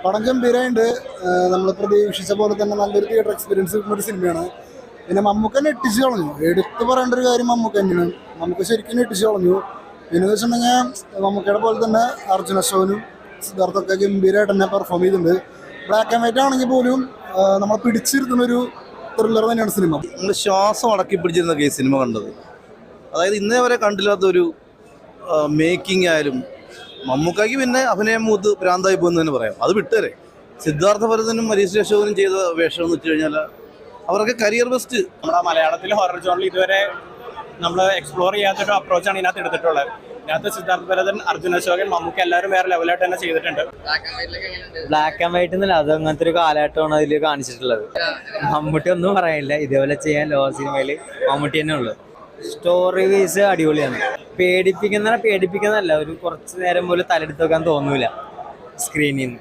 പടം ഗംഭീരമായിട്ട് നമ്മൾ പ്രതീക്ഷിച്ച പോലെ തന്നെ നല്ലൊരു തിയേറ്റർ എക്സ്പീരിയൻസ് കിട്ടുന്ന ഒരു സിനിമയാണ്. പിന്നെ മമ്മൂക്ക ഞെട്ടിച്ച് കളഞ്ഞു. എടുത്തു പറയേണ്ട ഒരു കാര്യം മമ്മൂക്ക തന്നെയാണ്. മമ്മൂക്ക ശരിക്കും ഞെട്ടിച്ച് കളഞ്ഞു. പിന്നെ വെച്ചിട്ടുണ്ടെങ്കിൽ മമ്മൂക്കയുടെ പോലെ തന്നെ അർജുന അശോകനും സിദ്ധാർത്ഥൊക്കെ ഗംഭീരമായിട്ട് തന്നെ പെർഫോം ചെയ്തിട്ടുണ്ട്. ബ്ലാക്ക് ആൻഡ് വൈറ്റ് ആണെങ്കിൽ പോലും നമ്മളെ പിടിച്ചിരുത്തുന്ന ഒരു ത്രില്ലർ തന്നെയാണ് സിനിമ. നമ്മൾ ശ്വാസം അടക്കി പിടിച്ചിരുന്ന ഈ സിനിമ കണ്ടത്. അതായത് ഇന്നേ വരെ കണ്ടില്ലാത്തൊരു മേക്കിംഗ് ആയാലും മമ്മൂക്കായ്ക്ക് പിന്നെ അഭിനയം മൂത്ത് ഭ്രാന്തായി പോകുന്നു തന്നെ പറയാം. അത് വിട്ടേരെ സിദ്ധാർത്ഥ ഭരതനും മനീഷ് അശോകനും ചെയ്ത വേഷം എന്ന് വെച്ച് കഴിഞ്ഞാൽ അവർക്ക് കരിയർ ബെസ്റ്റ്. നമ്മുടെ മലയാളത്തിൽ ഹൊറർ ജോണിൽ ഇതുവരെ നമ്മൾ എക്സ്പ്ലോർ ചെയ്യാത്തൊരു അപ്രോച്ചാണ് ഇതിനകത്ത് എടുത്തിട്ടുള്ളത്. ഇതിനകത്ത് സിദ്ധാർത്ഥ ഭരതൻ, അർജുന അശോകൻ, മമ്മൂക്ക എല്ലാവരും വേറെ ലെവലായിട്ട് തന്നെ ചെയ്തിട്ടുണ്ട്. ബ്ലാക്ക് ആൻഡ് വൈറ്റ് എന്നല്ല, അത് അങ്ങനത്തെ ഒരു കാലഘട്ടമാണ് അതിൽ കാണിച്ചിട്ടുള്ളത്. മമ്മൂട്ടി ഒന്നും പറയാനില്ല, ഇതേപോലെ ചെയ്യാൻ ലോ സിനിമയിൽ മമ്മൂട്ടി തന്നെ ഉള്ളു. സ്റ്റോറി വൈസ് അടിപൊളിയാണ്. പേടിപ്പിക്കുന്നതല്ല, ഒരു കുറച്ച് നേരം പോലും തലെടുത്ത് വെക്കാൻ തോന്നൂല സ്ക്രീനിൽ നിന്ന്.